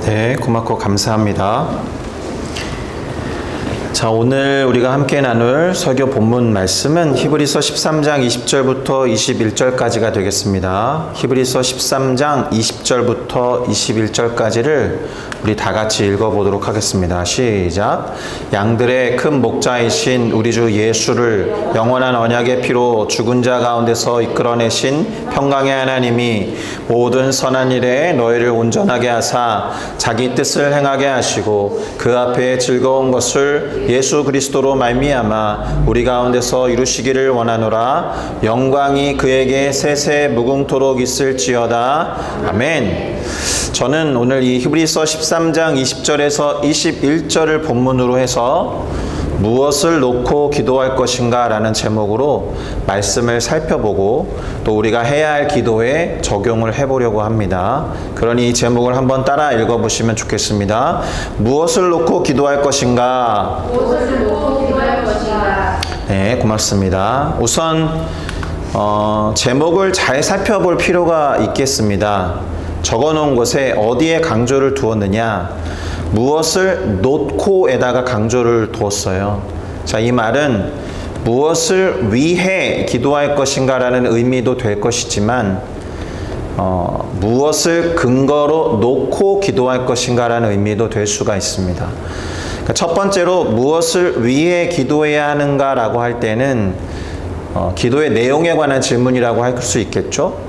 네, 고맙고 감사합니다. 자, 오늘 우리가 함께 나눌 설교 본문 말씀은 히브리서 13장 20절부터 21절까지가 되겠습니다. 히브리서 13장 20절부터 21절까지를 우리 다 같이 읽어보도록 하겠습니다. 시작. 양들의 큰 목자이신 우리 주 예수를 영원한 언약의 피로 죽은 자 가운데서 이끌어내신 평강의 하나님이 모든 선한 일에 너희를 온전하게 하사 자기 뜻을 행하게 하시고 그 앞에 즐거운 것을 예수 그리스도로 말미암아 우리 가운데서 이루시기를 원하노라. 영광이 그에게 세세 무궁토록 있을지어다. 아멘. 저는 오늘 이 히브리서 13장 20절에서 21절을 본문으로 해서 무엇을 놓고 기도할 것인가 라는 제목으로 말씀을 살펴보고 또 우리가 해야 할 기도에 적용을 해보려고 합니다. 그러니 이 제목을 한번 따라 읽어보시면 좋겠습니다. 무엇을 놓고 기도할 것인가? 무엇을 놓고 기도할 것인가? 네, 고맙습니다. 우선 제목을 잘 살펴볼 필요가 있겠습니다. 적어놓은 것에 어디에 강조를 두었느냐? 무엇을 놓고에다가 강조를 두었어요. 자, 이 말은 무엇을 위해 기도할 것인가 라는 의미도 될 것이지만 무엇을 근거로 놓고 기도할 것인가 라는 의미도 될 수가 있습니다. 그러니까 첫 번째로 무엇을 위해 기도해야 하는가 라고 할 때는 기도의 내용에 관한 질문이라고 할 수 있겠죠.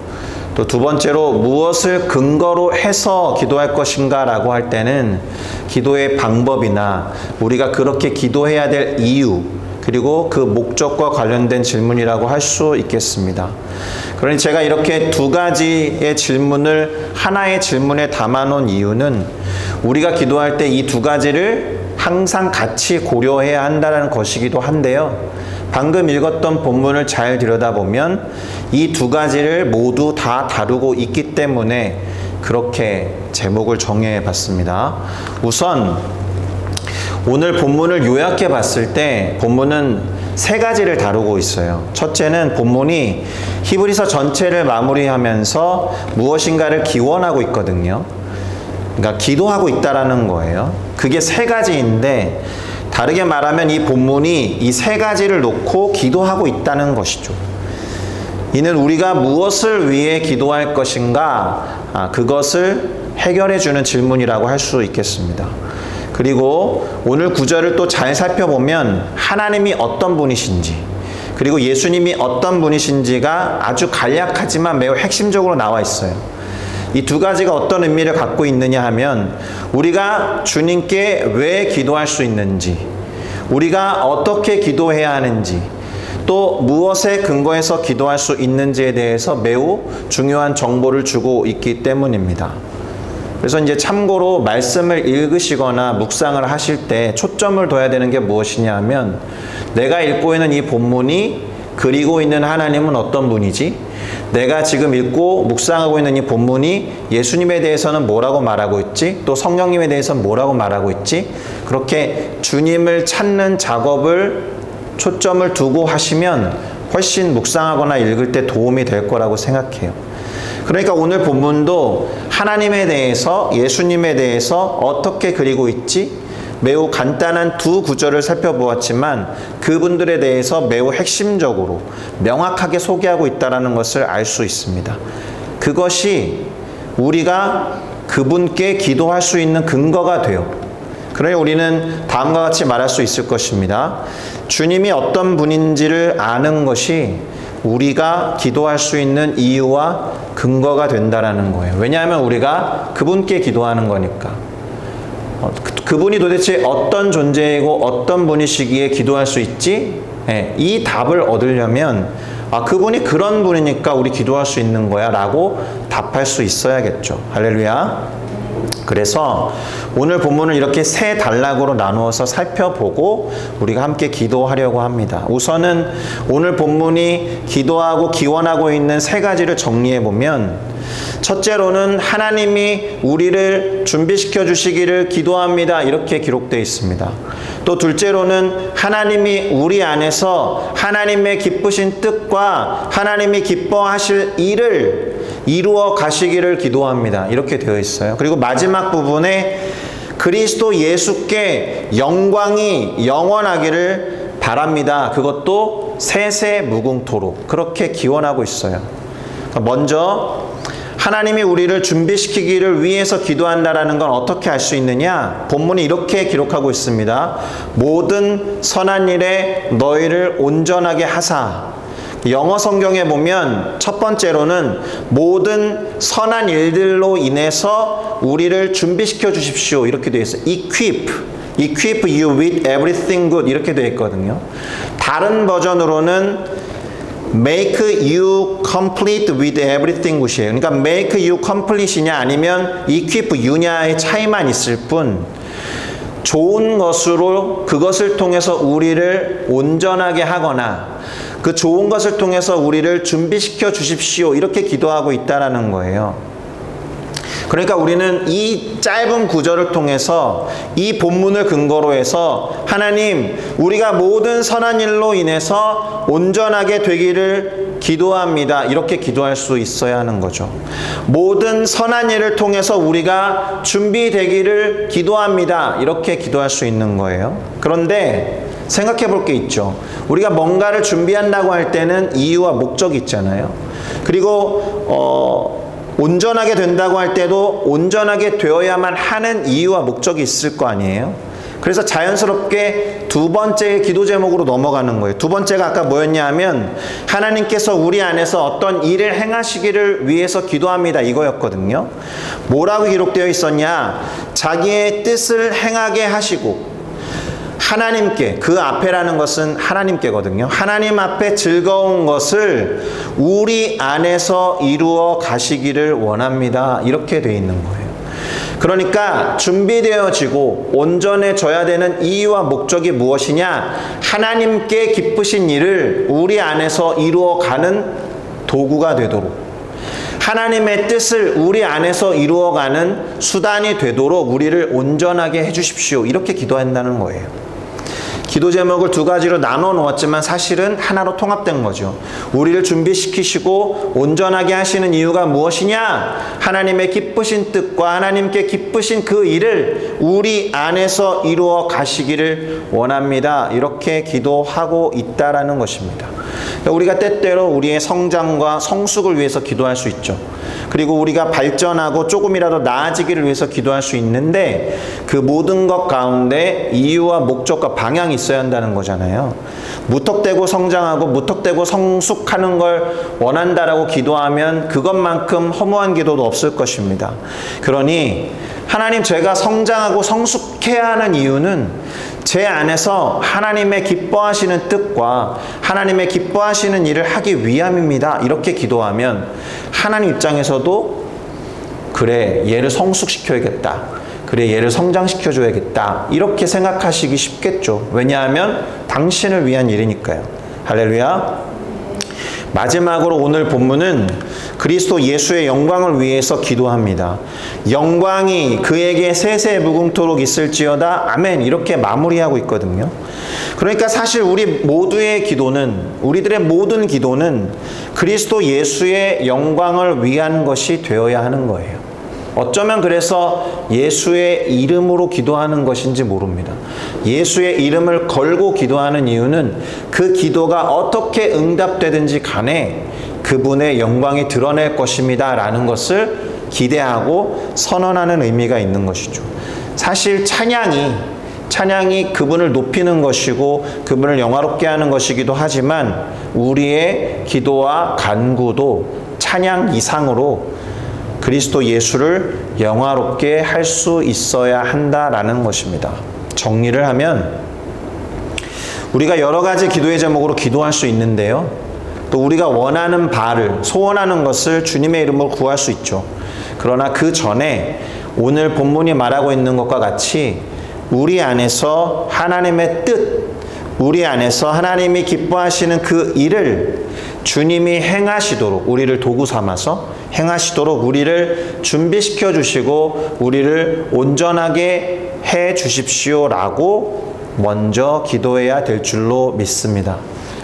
또 두 번째로 무엇을 근거로 해서 기도할 것인가 라고 할 때는 기도의 방법이나 우리가 그렇게 기도해야 될 이유 그리고 그 목적과 관련된 질문이라고 할 수 있겠습니다. 그러니 제가 이렇게 두 가지의 질문을 하나의 질문에 담아놓은 이유는 우리가 기도할 때 이 두 가지를 항상 같이 고려해야 한다는 것이기도 한데요. 방금 읽었던 본문을 잘 들여다보면 이 두 가지를 모두 다 다루고 있기 때문에 그렇게 제목을 정해 봤습니다. 우선 오늘 본문을 요약해 봤을 때 본문은 세 가지를 다루고 있어요. 첫째는 본문이 히브리서 전체를 마무리하면서 무엇인가를 기원하고 있거든요. 그러니까 기도하고 있다라는 거예요. 그게 세 가지인데 다르게 말하면 이 본문이 이 세 가지를 놓고 기도하고 있다는 것이죠. 이는 우리가 무엇을 위해 기도할 것인가 그것을 해결해 주는 질문이라고 할 수 있겠습니다. 그리고 오늘 구절을 또 잘 살펴보면 하나님이 어떤 분이신지 그리고 예수님이 어떤 분이신지가 아주 간략하지만 매우 핵심적으로 나와 있어요. 이 두 가지가 어떤 의미를 갖고 있느냐 하면 우리가 주님께 왜 기도할 수 있는지, 우리가 어떻게 기도해야 하는지, 또 무엇에 근거해서 기도할 수 있는지에 대해서 매우 중요한 정보를 주고 있기 때문입니다. 그래서 이제 참고로 말씀을 읽으시거나 묵상을 하실 때 초점을 둬야 되는 게 무엇이냐 하면 내가 읽고 있는 이 본문이 그리고 있는 하나님은 어떤 분이지? 내가 지금 읽고 묵상하고 있는 이 본문이 예수님에 대해서는 뭐라고 말하고 있지? 또 성령님에 대해서는 뭐라고 말하고 있지? 그렇게 주님을 찾는 작업을 초점을 두고 하시면 훨씬 묵상하거나 읽을 때 도움이 될 거라고 생각해요. 그러니까 오늘 본문도 하나님에 대해서 예수님에 대해서 어떻게 그리고 있지? 매우 간단한 두 구절을 살펴보았지만 그분들에 대해서 매우 핵심적으로 명확하게 소개하고 있다는 것을 알 수 있습니다. 그것이 우리가 그분께 기도할 수 있는 근거가 돼요. 그러니 우리는 다음과 같이 말할 수 있을 것입니다. 주님이 어떤 분인지를 아는 것이 우리가 기도할 수 있는 이유와 근거가 된다는 거예요. 왜냐하면 우리가 그분께 기도하는 거니까. 그분이 도대체 어떤 존재이고 어떤 분이시기에 기도할 수 있지? 이 답을 얻으려면 그분이 그런 분이니까 우리 기도할 수 있는 거야 라고 답할 수 있어야겠죠. 할렐루야. 그래서 오늘 본문을 이렇게 세 단락으로 나누어서 살펴보고 우리가 함께 기도하려고 합니다. 우선은 오늘 본문이 기도하고 기원하고 있는 세 가지를 정리해 보면 첫째로는 하나님이 우리를 준비시켜 주시기를 기도합니다. 이렇게 기록되어 있습니다. 또 둘째로는 하나님이 우리 안에서 하나님의 기쁘신 뜻과 하나님이 기뻐하실 일을 이루어 가시기를 기도합니다. 이렇게 되어 있어요. 그리고 마지막 부분에 그리스도 예수께 영광이 영원하기를 바랍니다. 그것도 세세무궁토록 그렇게 기원하고 있어요. 먼저 하나님이 우리를 준비시키기를 위해서 기도한다라는 건 어떻게 알 수 있느냐? 본문이 이렇게 기록하고 있습니다. 모든 선한 일에 너희를 온전하게 하사. 영어 성경에 보면 첫 번째로는 모든 선한 일들로 인해서 우리를 준비시켜 주십시오. 이렇게 되어 있어요. Equip you with everything good 이렇게 되어 있거든요. 다른 버전으로는 make you complete with everything good이에요. 그러니까 make you complete이냐 아니면 equip you냐의 차이만 있을 뿐 좋은 것으로 그것을 통해서 우리를 온전하게 하거나 그 좋은 것을 통해서 우리를 준비시켜 주십시오. 이렇게 기도하고 있다라는 거예요. 그러니까 우리는 이 짧은 구절을 통해서 이 본문을 근거로 해서 하나님, 우리가 모든 선한 일로 인해서 온전하게 되기를 기도합니다. 이렇게 기도할 수 있어야 하는 거죠. 모든 선한 일을 통해서 우리가 준비되기를 기도합니다. 이렇게 기도할 수 있는 거예요. 그런데 생각해 볼 게 있죠. 우리가 뭔가를 준비한다고 할 때는 이유와 목적이 있잖아요. 그리고 온전하게 된다고 할 때도 온전하게 되어야만 하는 이유와 목적이 있을 거 아니에요. 그래서 자연스럽게 두 번째의 기도 제목으로 넘어가는 거예요. 두 번째가 아까 뭐였냐 하면 하나님께서 우리 안에서 어떤 일을 행하시기를 위해서 기도합니다. 이거였거든요. 뭐라고 기록되어 있었냐? 자기의 뜻을 행하게 하시고 하나님께, 그 앞에라는 것은 하나님께거든요. 하나님 앞에 즐거운 것을 우리 안에서 이루어 가시기를 원합니다. 이렇게 돼 있는 거예요. 그러니까 준비되어지고 온전해져야 되는 이유와 목적이 무엇이냐? 하나님께 기쁘신 일을 우리 안에서 이루어 가는 도구가 되도록, 하나님의 뜻을 우리 안에서 이루어가는 수단이 되도록 우리를 온전하게 해주십시오. 이렇게 기도한다는 거예요. 기도 제목을 두 가지로 나눠 놓았지만 사실은 하나로 통합된 거죠. 우리를 준비시키시고 온전하게 하시는 이유가 무엇이냐? 하나님의 기쁘신 뜻과 하나님께 기쁘신 그 일을 우리 안에서 이루어 가시기를 원합니다. 이렇게 기도하고 있다라는 것입니다. 우리가 때때로 우리의 성장과 성숙을 위해서 기도할 수 있죠. 그리고 우리가 발전하고 조금이라도 나아지기를 위해서 기도할 수 있는데 그 모든 것 가운데 이유와 목적과 방향이 있어야 한다는 거잖아요. 무턱대고 성장하고 무턱대고 성숙하는 걸 원한다라고 기도하면 그것만큼 허무한 기도도 없을 것입니다. 그러니 하나님, 제가 성장하고 성숙해야 하는 이유는 제 안에서 하나님의 기뻐하시는 뜻과 하나님의 기뻐하시는 일을 하기 위함입니다. 이렇게 기도하면 하나님 입장에서도 그래, 얘를 성숙시켜야겠다. 그래, 얘를 성장시켜줘야겠다. 이렇게 생각하시기 쉽겠죠. 왜냐하면 당신을 위한 일이니까요. 할렐루야. 마지막으로 오늘 본문은 그리스도 예수의 영광을 위해서 기도합니다. 영광이 그에게 세세무궁토록 있을지어다. 아멘. 이렇게 마무리하고 있거든요. 그러니까 사실 우리 모두의 기도는, 우리들의 모든 기도는 그리스도 예수의 영광을 위한 것이 되어야 하는 거예요. 어쩌면 그래서 예수의 이름으로 기도하는 것인지 모릅니다. 예수의 이름을 걸고 기도하는 이유는 그 기도가 어떻게 응답되든지 간에 그분의 영광이 드러낼 것입니다 라는 것을 기대하고 선언하는 의미가 있는 것이죠. 사실 찬양이 그분을 높이는 것이고 그분을 영화롭게 하는 것이기도 하지만 우리의 기도와 간구도 찬양 이상으로 그리스도 예수를 영화롭게 할 수 있어야 한다라는 것입니다. 정리를 하면 우리가 여러 가지 기도의 제목으로 기도할 수 있는데요. 또 우리가 원하는 바를, 소원하는 것을 주님의 이름으로 구할 수 있죠. 그러나 그 전에 오늘 본문이 말하고 있는 것과 같이 우리 안에서 하나님의 뜻, 우리 안에서 하나님이 기뻐하시는 그 일을 주님이 행하시도록, 우리를 도구 삼아서 행하시도록 우리를 준비시켜 주시고 우리를 온전하게 해 주십시오 라고 먼저 기도해야 될 줄로 믿습니다.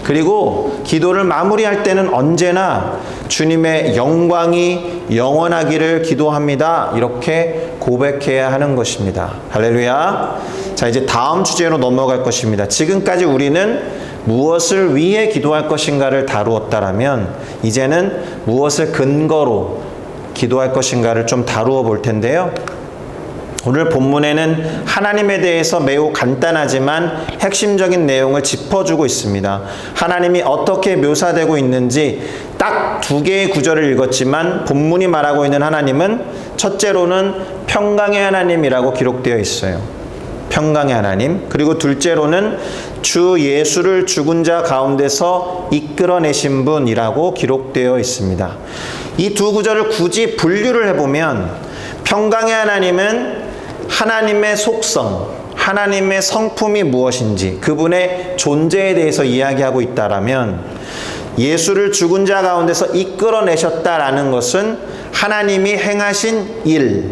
그리고 기도를 마무리할 때는 언제나 주님의 영광이 영원하기를 기도합니다. 이렇게 고백해야 하는 것입니다. 할렐루야. 자, 이제 다음 주제로 넘어갈 것입니다. 지금까지 우리는 무엇을 위해 기도할 것인가를 다루었다라면 이제는 무엇을 근거로 기도할 것인가를 좀 다루어 볼 텐데요. 오늘 본문에는 하나님에 대해서 매우 간단하지만 핵심적인 내용을 짚어주고 있습니다. 하나님이 어떻게 묘사되고 있는지 딱 두 개의 구절을 읽었지만 본문이 말하고 있는 하나님은 첫째로는 평강의 하나님이라고 기록되어 있어요. 평강의 하나님. 그리고 둘째로는 주 예수를 죽은 자 가운데서 이끌어내신 분이라고 기록되어 있습니다. 이 두 구절을 굳이 분류를 해보면 평강의 하나님은 하나님의 속성, 하나님의 성품이 무엇인지 그분의 존재에 대해서 이야기하고 있다라면 예수를 죽은 자 가운데서 이끌어내셨다라는 것은 하나님이 행하신 일,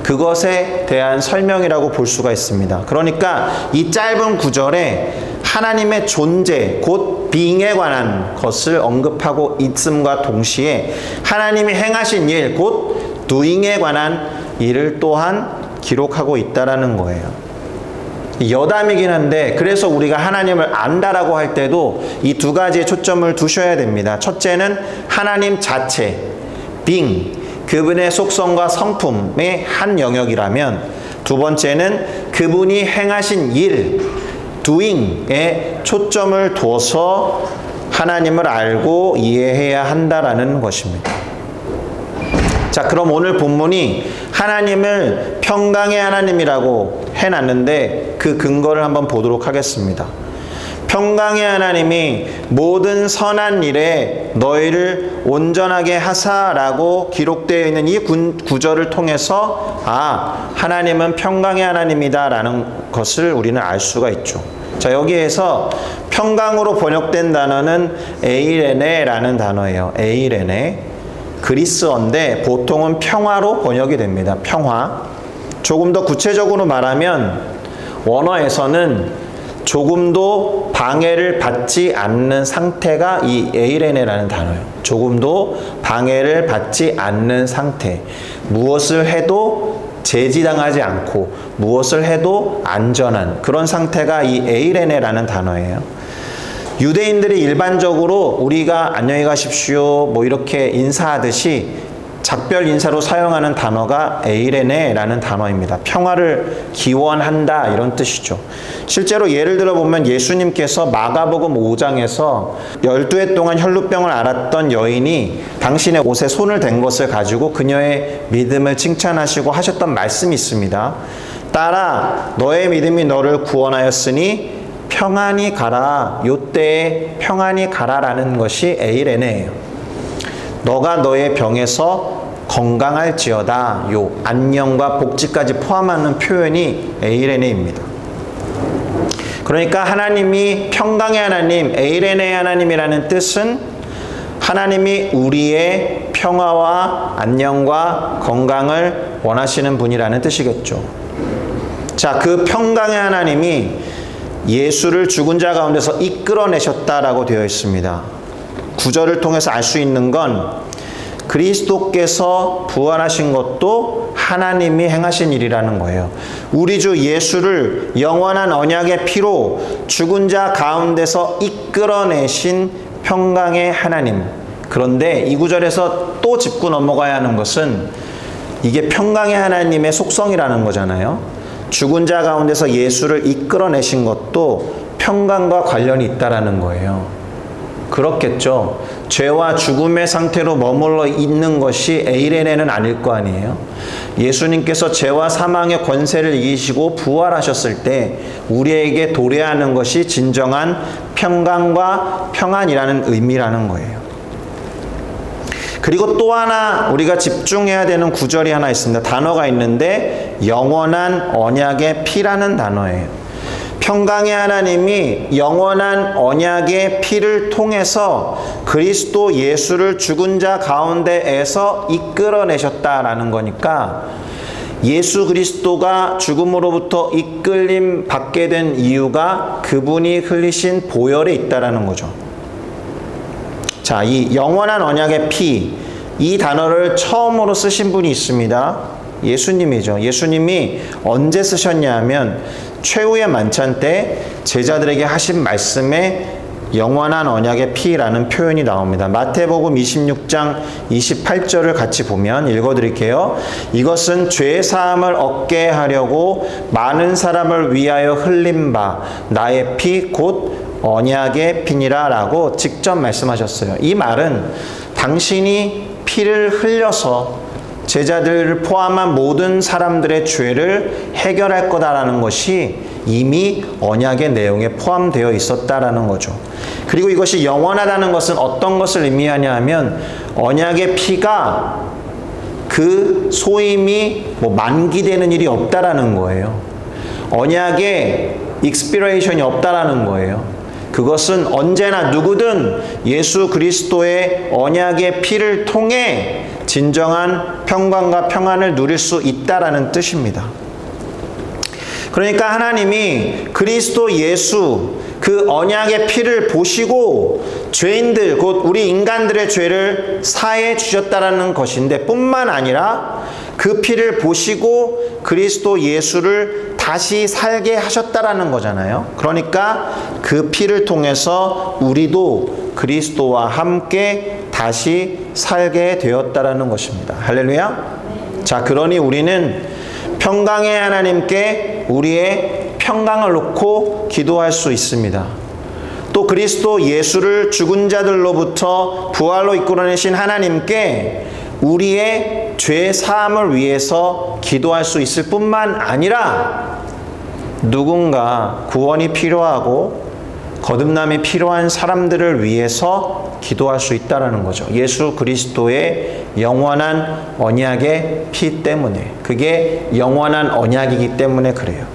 그것에 대한 설명이라고 볼 수가 있습니다. 그러니까 이 짧은 구절에 하나님의 존재, 곧 being에 관한 것을 언급하고 있음과 동시에 하나님이 행하신 일, 곧 doing에 관한 일을 또한 기록하고 있다라는 거예요. 여담이긴 한데 그래서 우리가 하나님을 안다라고 할 때도 이 두 가지에 초점을 두셔야 됩니다. 첫째는 하나님 자체, being, 그분의 속성과 성품의 한 영역이라면 두 번째는 그분이 행하신 일, doing에 초점을 둬서 하나님을 알고 이해해야 한다라는 것입니다. 자, 그럼 오늘 본문이 하나님을 평강의 하나님이라고 해놨는데 그 근거를 한번 보도록 하겠습니다. 평강의 하나님이 모든 선한 일에 너희를 온전하게 하사라고 기록되어 있는 이 구절을 통해서 하나님은 평강의 하나님이다 라는 것을 우리는 알 수가 있죠. 자, 여기에서 평강으로 번역된 단어는 에이레네라는 단어예요. 에이레네. 그리스어인데 보통은 평화로 번역이 됩니다. 평화. 조금 더 구체적으로 말하면 원어에서는 조금도 방해를 받지 않는 상태가 이 에이레네라는 단어예요. 조금도 방해를 받지 않는 상태. 무엇을 해도 제지당하지 않고 무엇을 해도 안전한 그런 상태가 이 에이레네라는 단어예요. 유대인들이 일반적으로 우리가 안녕히 가십시오 뭐 이렇게 인사하듯이 작별 인사로 사용하는 단어가 에이레네라는 단어입니다. 평화를 기원한다 이런 뜻이죠. 실제로 예를 들어 보면 예수님께서 마가복음 5장에서 12해 동안 혈루병을 앓았던 여인이 당신의 옷에 손을 댄 것을 가지고 그녀의 믿음을 칭찬하시고 하셨던 말씀이 있습니다. 딸아, 너의 믿음이 너를 구원하였으니 평안히 가라. 요때에 평안히 가라라는 것이 에이레네예요. 너가 너의 병에서 건강할지어다. 요 안녕과 복지까지 포함하는 표현이 에이레네입니다. 그러니까 하나님이 평강의 하나님, 에이레네의 하나님이라는 뜻은 하나님이 우리의 평화와 안녕과 건강을 원하시는 분이라는 뜻이겠죠. 자, 그 평강의 하나님이 예수를 죽은 자 가운데서 이끌어내셨다라고 되어 있습니다. 구절을 통해서 알 수 있는 건 그리스도께서 부활하신 것도 하나님이 행하신 일이라는 거예요. 우리 주 예수를 영원한 언약의 피로 죽은 자 가운데서 이끌어내신 평강의 하나님. 그런데 이 구절에서 또 짚고 넘어가야 하는 것은 이게 평강의 하나님의 속성이라는 거잖아요. 죽은 자 가운데서 예수를 이끌어내신 것도 평강과 관련이 있다라는 거예요. 그렇겠죠. 죄와 죽음의 상태로 머물러 있는 것이 에이레네는 아닐 거 아니에요. 예수님께서 죄와 사망의 권세를 이기시고 부활하셨을 때 우리에게 도래하는 것이 진정한 평강과 평안이라는 의미라는 거예요. 그리고 또 하나 우리가 집중해야 되는 구절이 하나 있습니다. 단어가 있는데 영원한 언약의 피라는 단어예요. 평강의 하나님이 영원한 언약의 피를 통해서 그리스도 예수를 죽은 자 가운데에서 이끌어내셨다라는 거니까 예수 그리스도가 죽음으로부터 이끌림 받게 된 이유가 그분이 흘리신 보혈에 있다라는 거죠. 자, 이 영원한 언약의 피, 이 단어를 처음으로 쓰신 분이 있습니다. 예수님이죠. 예수님이 언제 쓰셨냐 하면 최후의 만찬 때 제자들에게 하신 말씀에 영원한 언약의 피라는 표현이 나옵니다. 마태복음 26장 28절을 같이 보면 읽어드릴게요. 이것은 죄 사함을 얻게 하려고 많은 사람을 위하여 흘린 바 나의 피 곧 언약의 피니라 라고 직접 말씀하셨어요. 이 말은 당신이 피를 흘려서 제자들을 포함한 모든 사람들의 죄를 해결할 거다라는 것이 이미 언약의 내용에 포함되어 있었다라는 거죠. 그리고 이것이 영원하다는 것은 어떤 것을 의미하냐 하면 언약의 피가 그 소임이 만기되는 일이 없다라는 거예요. 언약의 익스피레이션이 없다라는 거예요. 그것은 언제나 누구든 예수 그리스도의 언약의 피를 통해 진정한 평강과 평안을 누릴 수 있다라는 뜻입니다. 그러니까 하나님이 그리스도 예수 그 언약의 피를 보시고 죄인들 곧 우리 인간들의 죄를 사해 주셨다라는 것인데 뿐만 아니라 그 피를 보시고 그리스도 예수를 다시 살게 하셨다라는 거잖아요. 그러니까 그 피를 통해서 우리도 그리스도와 함께 다시 살게 되었다라는 것입니다. 할렐루야. 자, 그러니 우리는 평강의 하나님께 우리의 평강을 놓고 기도할 수 있습니다. 또 그리스도 예수를 죽은 자들로부터 부활로 이끌어내신 하나님께 우리의 죄 사함을 위해서 기도할 수 있을 뿐만 아니라 누군가 구원이 필요하고 거듭남이 필요한 사람들을 위해서 기도할 수 있다는 거죠. 예수 그리스도의 영원한 언약의 피 때문에. 그게 영원한 언약이기 때문에 그래요.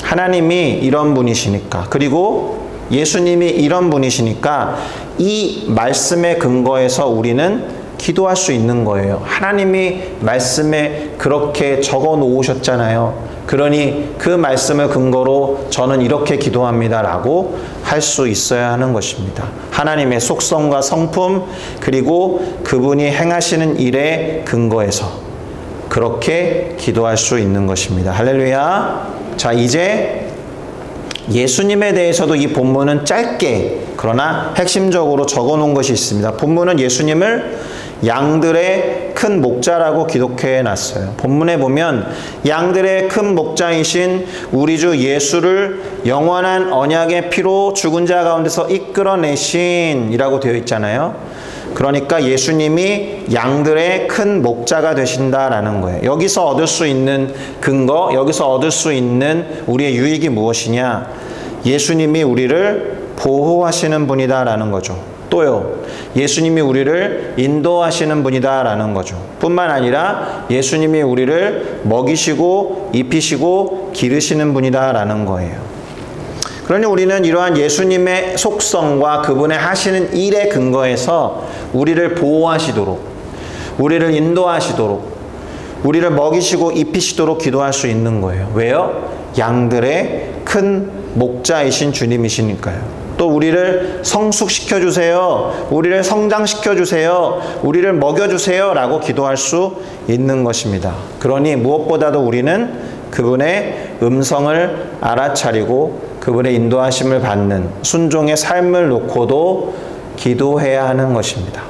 하나님이 이런 분이시니까, 그리고 예수님이 이런 분이시니까 이 말씀의 근거에서 우리는 기도할 수 있는 거예요. 하나님이 말씀에 그렇게 적어 놓으셨잖아요. 그러니 그 말씀을 근거로 저는 이렇게 기도합니다 라고 할 수 있어야 하는 것입니다. 하나님의 속성과 성품 그리고 그분이 행하시는 일에 근거해서 그렇게 기도할 수 있는 것입니다. 할렐루야. 자, 이제 예수님에 대해서도 이 본문은 짧게 그러나 핵심적으로 적어 놓은 것이 있습니다. 본문은 예수님을 양들의 큰 목자라고 기록해 놨어요. 본문에 보면 양들의 큰 목자이신 우리 주 예수를 영원한 언약의 피로 죽은 자 가운데서 이끌어내신 이라고 되어 있잖아요. 그러니까 예수님이 양들의 큰 목자가 되신다라는 거예요. 여기서 얻을 수 있는 근거, 여기서 얻을 수 있는 우리의 유익이 무엇이냐? 예수님이 우리를 보호하시는 분이다라는 거죠. 또요, 예수님이 우리를 인도하시는 분이다라는 거죠. 뿐만 아니라 예수님이 우리를 먹이시고 입히시고 기르시는 분이다라는 거예요. 그러니 우리는 이러한 예수님의 속성과 그분의 하시는 일에 근거해서 우리를 보호하시도록, 우리를 인도하시도록, 우리를 먹이시고 입히시도록 기도할 수 있는 거예요. 왜요? 양들의 큰 목자이신 주님이시니까요. 또 우리를 성숙시켜 주세요. 우리를 성장시켜 주세요. 우리를 먹여 주세요 라고 기도할 수 있는 것입니다. 그러니 무엇보다도 우리는 그분의 음성을 알아차리고 그분의 인도하심을 받는 순종의 삶을 놓고도 기도해야 하는 것입니다.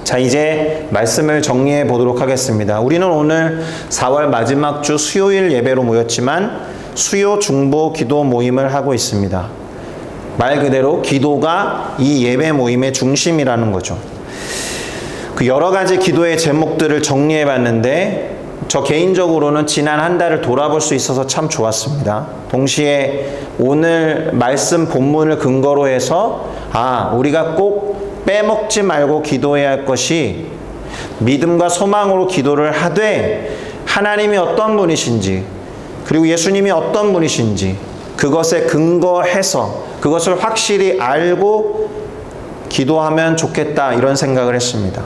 자, 이제 말씀을 정리해 보도록 하겠습니다. 우리는 오늘 4월 마지막 주 수요일 예배로 모였지만 수요 중보 기도 모임을 하고 있습니다. 말 그대로 기도가 이 예배 모임의 중심이라는 거죠. 그 여러 가지 기도의 제목들을 정리해 봤는데 저 개인적으로는 지난 한 달을 돌아볼 수 있어서 참 좋았습니다. 동시에 오늘 말씀 본문을 근거로 해서 우리가 꼭 빼먹지 말고 기도해야 할 것이 믿음과 소망으로 기도를 하되 하나님이 어떤 분이신지 그리고 예수님이 어떤 분이신지 그것에 근거해서 그것을 확실히 알고 기도하면 좋겠다 이런 생각을 했습니다.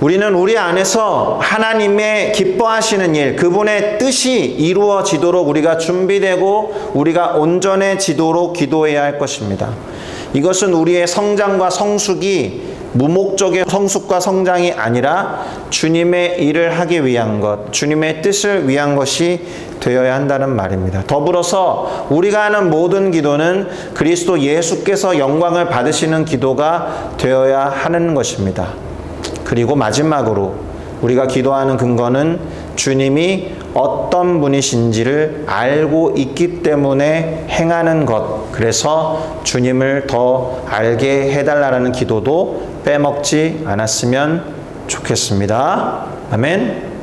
우리는 우리 안에서 하나님의 기뻐하시는 일, 그분의 뜻이 이루어지도록 우리가 준비되고 우리가 온전해지도록 기도해야 할 것입니다. 이것은 우리의 성장과 성숙이 무목적의 성숙과 성장이 아니라 주님의 일을 하기 위한 것, 주님의 뜻을 위한 것이 되어야 한다는 말입니다. 더불어서 우리가 하는 모든 기도는 그리스도 예수께서 영광을 받으시는 기도가 되어야 하는 것입니다. 그리고 마지막으로 우리가 기도하는 근거는 주님이 어떤 분이신지를 알고 있기 때문에 행하는 것, 그래서 주님을 더 알게 해달라는 기도도 빼먹지 않았으면 좋겠습니다. 아멘.